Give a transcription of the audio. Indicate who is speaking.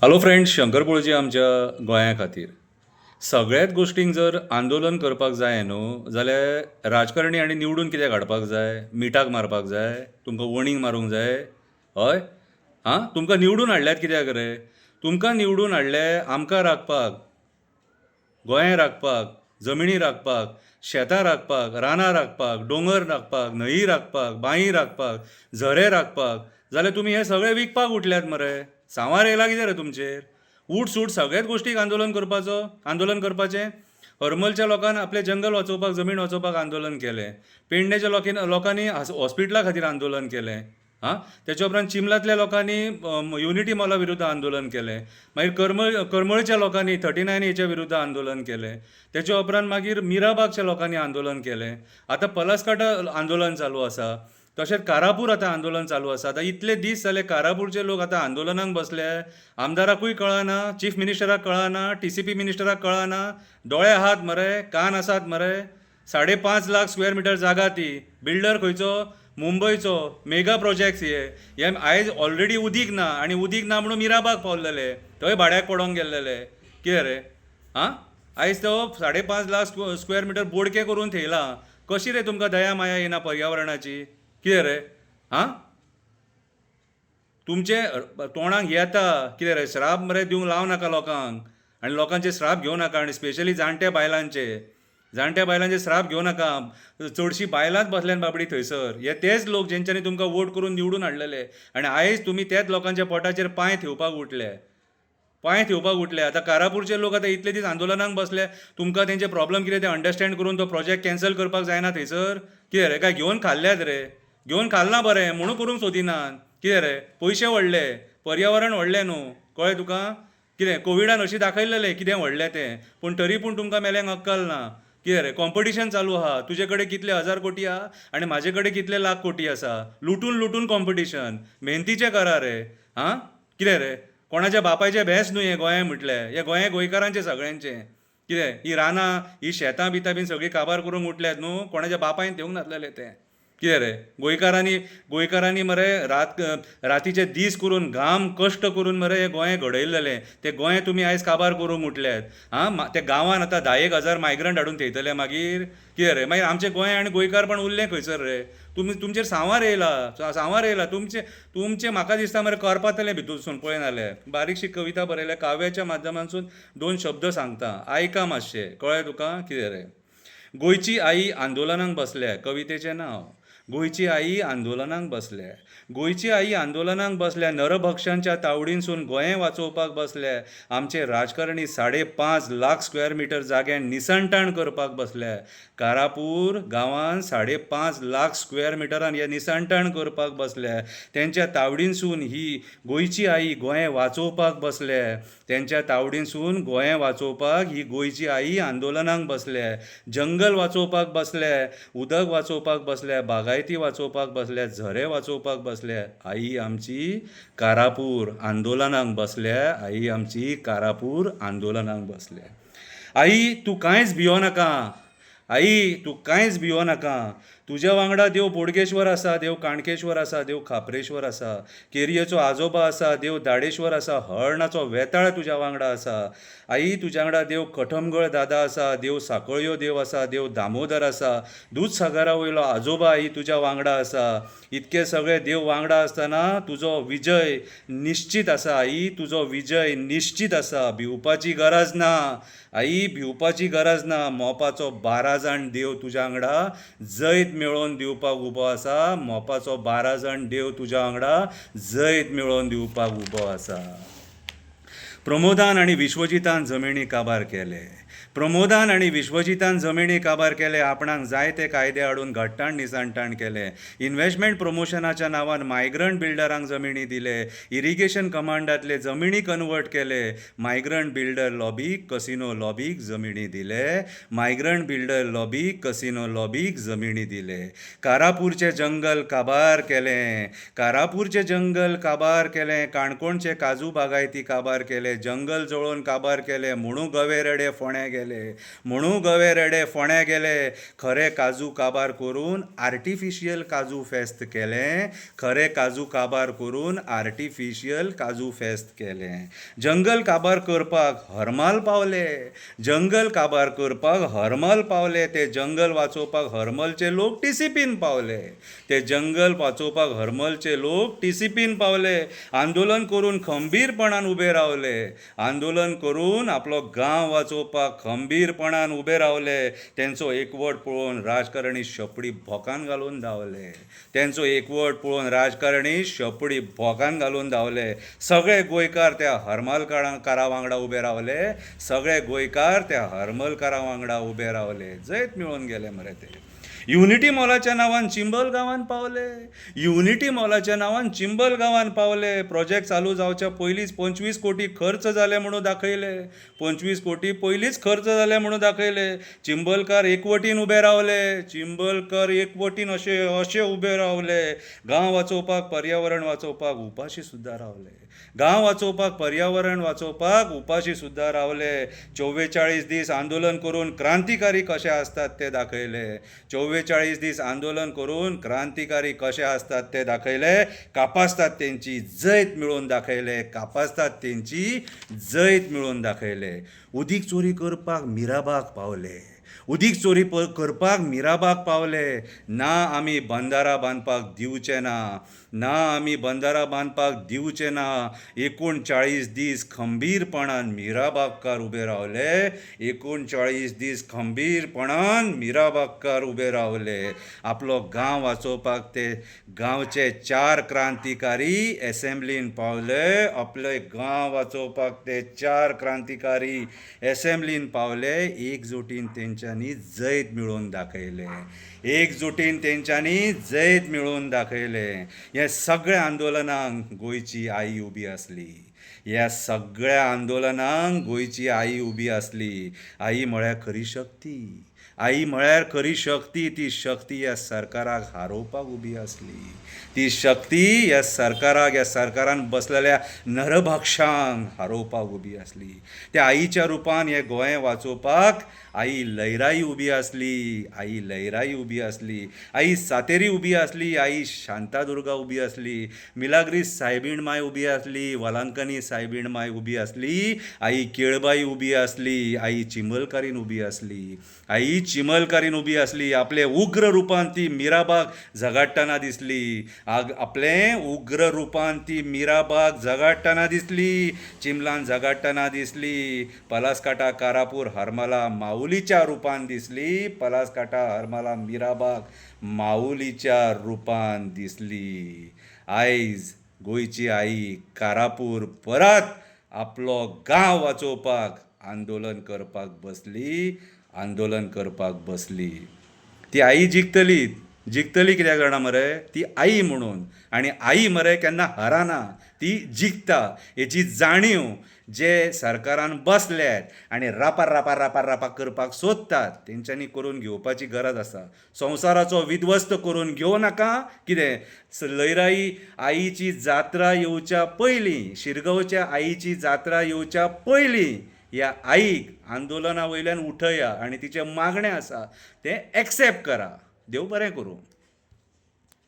Speaker 1: Hello friends, Shankar पळजी आमच्या गोंया खातीर सगळ्याच गोश्टींक जर आंदोलन करपाक जाय न्हू जाल्यार राजकारणी आनी निवडून कित्याक हाडपाक जाय? मिठाक मारपाक जाय? तुमकां वणीक मारूंक जाय? हय? तुमकां निवडून हाडल्यात कित्याक रे? तुमकां निवडून हाडले आमकां राखपाक, गोंय राखपाक, जमिनी राखपाक, शेतां राखपाक, रानां राखपाक, दोंगर राखपाक, न्हंयी राखपाक, बांयी राखपाक, झरे राखपाक. जाल्यार तुमी हे सगळे विकपाक उठल्यात मरे. सांवार येयला कितें रे तुमचेर? उठ सूट सगळ्याच गोश्टीक आंदोलन करपाचें. हरमलच्या लोकांनी आपलें जंगल वाचोवपाक, जमीन वाचोवपाक आंदोलन केलें. पेडणेच्या लोकांनी हॉस्पिटला खातीर आंदोलन केलें. त्याच्या उपरांत चिंबलातल्या लोकांनी युनिटी मॉला विरुद्ध आंदोलन केलें. मागीर करमळच्या लोकांनी 39A विरुद्ध आंदोलन केलें. त्याच्या उपरांत मागीर मिराबागच्या लोकांनी आंदोलन केलें. आतां पलासकाटा आंदोलन चालू आसा. तशेंच कारापूर आतां आंदोलन चालू आसा. आतां इतले दीस जाले कारापूरचे लोक आतां आंदोलनाक बसले. आमदाराकूय कळना, चीफ मिनिस्टराक कळना, TCP मिनिस्टराक कळना. दोळे आहात मरे, कान आसात मरे. 5.5 लाख स्क्वेअर मिटर जागा ती. बिल्डर खंयचो? मुंबयचो. मेगा प्रोजेक्ट्स हे आयज ऑलरेडी उदीक ना, आनी उदीक ना म्हणून मिराबाग पावलेले. थंय भाड्याक पडोंक गेल्लेले. कितें रे? आयज तो 5.5 लाख स्क्वेअर मिटर बोडके करून थेयला. कशी रे तुमकां दया माया येना पर्यावरणाची? कितें रे? तुमचे तोंडाक येता कितें रे? श्राप मरे दिवंक लावनाका लोकांक. आनी लोकांचे श्राप घेवं नाका. आनी स्पेशली जाणट्या बायलांचे श्राप घेवं नाका. चडशीं बायलांच बसल्यान बाबडी थंयसर. हे तेच लोक जेंच्यांनी तुमकां वोट करून निवडून हाडलेले. आनी आयज तुमी त्याच लोकांच्या पोटाचेर पांय थेवपाक उठले. आतां कारापूरचे लोक आतां इतले दीस आंदोलनाक बसले. तुमकां तेंचे प्रॉब्लम कितें तें अंडरस्टँड करून तो प्रोजेक्ट कॅन्सल करपाक जायना थंयसर? कितें रे? काय घेवन खाल्ल्यात रे? घेवन खालना बरें म्हणून करूंक सोदिनात. कितें रे? पयशे व्हडले, पर्यावरण व्हडलें न्हू. कळ्ळें तुका? कितें कोविडान अशें दाखयलेलें कितें व्हडलें तें. पूण तरी पूण तुमकां मेल्यांक अक्कल ना. कितें रे? कॉम्पिटिशन चालू आहा. तुजे कडेन कितले 1000 कोटी आहा आनी म्हाजे कडेन कितले लाख कोटी आसा. लुटून कॉम्पिटिशन. मेहनतीचें करा रे. कितें रे? कोणाच्या बापायचें भेस न्हू हें गोंय म्हटलें. हे गोंय गोंयकारांचें सगळ्यांचें. कितें ही रानां, ही शेतां बितां बीन सगळीं काबार करूंक उठल्यात न्हू. कोणाच्या बापायन थेवंक नासलेलें तें. कितें रे? गोंयकारांनी मरे रातीचे दीस करून घाम कश्ट करून मरे हें गोंय घडयलेलें. तें गोंय तुमी आयज काबार करूंक उठल्यात. त्या गांवांत आतां 10,000 मायग्रंट हाडून थेयतले मागीर. कितें रे? मागीर आमचें गोंय आनी गोंयकारपण उरलें खंयसर रे? तुमचेर सांवार येयला. तुमचें म्हाका दिसता मरे करपातलें भितूरसून पळय नाल्यार. बारीकशी कविता बरयल्या काव्याच्या माध्यमांतसून 2 शब्द सांगता. आयका मातशें. कळ्ळें तुका? कितें रे? गोंयची आई आंदोलनाक बसल्या. कवितेचें नांव. गोंयची आई आंदोलनाक बसल्या. गोंयची आई आंदोलनाक बसल्या. नरभक्षांच्या तावडींसून गोंय वाचोवपाक बसल्या. आमचे राजकारणी 5.5 लाख स्क्वेअर मिटर जाग्यान निसणटाण करपाक बसल्या. कारापूर गांवांत 5.5 लाख स्क्वेअर मिटरान हे निसणटाण करपाक बसल्या. तेंच्या तावडींसून ही गोंयची आई गोंय वाचोवपाक बसल्या. तेंच्या तावडींसून गोंय वाचोवपाक ही गोंयची आई आंदोलनाक बसल्या. जंगल वाचोवपाक बसल्या, उदक वाचोवपाक बसल्या, बागायती वाचोवपाक बसल्या, झरे वाचोवपाक बसल्या. आई आमची कारापूर आंदोलनाक बसल्या. आई आमची कारापूर आंदोलनाक बसल्या. आई तूं कांयच भियोनाका. आई तूं कांयच भियोनाका. तुज्या वांगडा देव बोडगेश्वर आसा, देव काणकेश्वर आसा, देव खापरेश्वर आसा, केरयेचो आजोबा आसा, देव दाडेश्वर आसा, हळर्णाचो वेताळ तुज्या वांगडा आसा. आई तुज्या वांगडा देव कठमगळ दादा आसा, देव साकळ्यो देव आसा, देव दामोदर आसा, दूदसागरा वयलो आजोबा आई तुज्या वांगडा आसा. इतके सगळे देव वांगडा आसतना तुजो विजय निश्चित आसा. आई तुजो विजय निश्चित आसा. भिवपाची गरज ना. आई भिवपाची गरज ना. मोपाचो 12 जाण देव तुज्या वांगडा जैत मेळोवन दिवपाक उबो आसा. मोपाचो 12 जाण देव तुज्या वांगडा जैत मेळोवन दिवपाक उबो आसा. प्रमोदान आनी विश्वजितान जमिनी काबार केले. आपणाक जायते कायदे हाडून घट्टाण निसाणटाण केले. इन्व्हेस्टमेंट प्रमोशनाच्या नांवान मायग्रंट बिल्डरांक जमिनी दिले. इरिगेशन कमांडांतले जमिनी कन्वर्ट केले. मायग्रंट बिल्डर लॉबीक कसिनो लॉबीक जमिनी दिले. कारापूरचे जंगल काबार केले. काणकोणचे काजू बागायती काबार केले. जंगल जळोवन काबार केले. म्हणून गवे रेडे फोंड्या गेले. गेले. म्हणून गवे रेडे फोण्या गेले. खरे काजू काबार करून आर्टिफिशियल काजू फेस्त केलें. खरे काजू काबार करून आर्टिफिशियल काजू फेस्त केलें. जंगल काबार करपाक हरमाल पावले. जंगल काबार करपाक हरमल पावले. ते जंगल वाचोवपाक हरमलचे लोक टीसीपीन पावले. ते जंगल वाचोवपाक हरमलचे लोक टीसीपीन पावले. आंदोलन करून खंबीरपणान उबे रावले. आंदोलन करून आपलो गांव वाचोवपाक खंबीरपणान उबे रावले. तेंचो एकवट पळोवन राजकारणी शपडी भोकान घालून धांवले. तेंचो एकवट पळोवन राजकारणी शपडी भोकान घालून धांवले. सगळे गोंयकार त्या हरमलकारा वांगडा उबे रावले. सगळे गोंयकार त्या हरमलकारा वांगडा उबे रावले. जैत मेळून गेले मरे ते. युनिटी मॉलाच्या नांवान चिंबल गांवांत पावले. युनिटी मॉलाच्या नांवान चिंबल गांवांत पावले. प्रोजेक्ट चालू जावच्या पयलींच 25 कोटी खर्च जाले म्हणून दाखयले. 25 कोटी पयलींच खर्च जाले म्हणून दाखयले. चिंबलकार एकवटीन उबे रावले. चिंबलकार एकवटीन अशे उबे रावले. गांव वाचोवपाक पर्यावरण वाचोवपाक उपाशी सुद्दां रावले. गांव वाचोवपाक पर्यावरण वाचोवपाक उपाशी सुद्दां रावले. 44 दीस आंदोलन करून क्रांतिकारी कशे आसतात ते दाखयले. 44 दीस आंदोलन करून क्रांतिकारी कशे आसतात ते दाखयले. कापासतात तेंची जैत मिळोवन दाखयले. कापासतात तेंची जैत मिळोवन दाखयले. उदीक चोरी करपाक मिराबाग पावले. उदीक चोरी करपाक मिराबाग पावले. ना आमी बंदारा बांदपाक दिवचे ना. ना आमी बंदारा बांदपाक दिवचे ना. 39 दीस खंबीरपणान मिराबागकार उबे रावले. 39 दीस खंबीरपणान मिराबागकार उबे रावले. आपलो गांव वाचोवपाक ते गांवचे 4 क्रांतिकारी एसेंब्लीन पावले. आपले गांव वाचोवपाक ते 4 क्रांतिकारी एसेंब्लीन पावले. एकजुटीन तेंच्यांनी जैत मिळोवन दाखयले. एकजुटीन तेंच्यांनी जैत मिळोवन दाखयले. हे सगळ्या आंदोलनांक गोंयची आई उबी आसली. ह्या सगळ्या आंदोलनांक गोंयची आई उबी आसली. आई म्हळ्यार खरी शक्ती. आई म्हळ्यार खरी शक्ती. ती शक्ती ह्या सरकाराक हारोवपाक उबी आसली. ती शक्ती ह्या सरकारान बसलेल्या नरभक्षांक हारोवपाक उबी आसली. त्या आईच्या रुपान हे गोंय वाचोवपाक आई लयराई उबी आसली. आई लयराई उबी आसली. आई सातेरी उबी आसली. आई शांतादुर्गा उबी आसली. मिलाग्रीस सायबीण माय उबी आसली. वलांकनी सायबीण माय उबी आसली. आई केळबाई उबी आसली. आई चिंबलकारीन उबी आसली. आई चिंबलकारीन उबी आसली. आपले उग्र रुपान ती मिराबाग झगडटना दिसली. आपले उग्र रुपान ती मिराबाग झगडटना दिसली. चिंबलान झगडटना दिसली. पलासकाटा कारापूर हरमला माऊलीच्या रुपान दिसली. पलासकाटा हरमला मिराबाग माऊलीच्या रुपान दिसली. आयज गोंयची आई कारापूर परत आपलो गांव वाचोवपाक आंदोलन करपाक बसली. आंदोलन करपाक बसली. ती आई जिखतली कित्याक जाणा मरे. ती आई म्हणून. आनी आई मरे केन्ना हराना. ती जिखता हेची जाणीव जे सरकारान बसल्यात आनी रापार करपाक सोदतात तेंच्यांनी करून घेवपाची गरज आसा. संवसाराचो विध्वस्त करून घेवं नाका. कितें लयराई आईची जात्रा येवच्या पयलीं, शिरगांवच्या आईची जात्रा येवच्या पयलीं ह्या आईक आंदोलना वयल्यान उठया आनी तिचें मागणें आसा तें एक्सेप्ट करा. देव बरें करूं.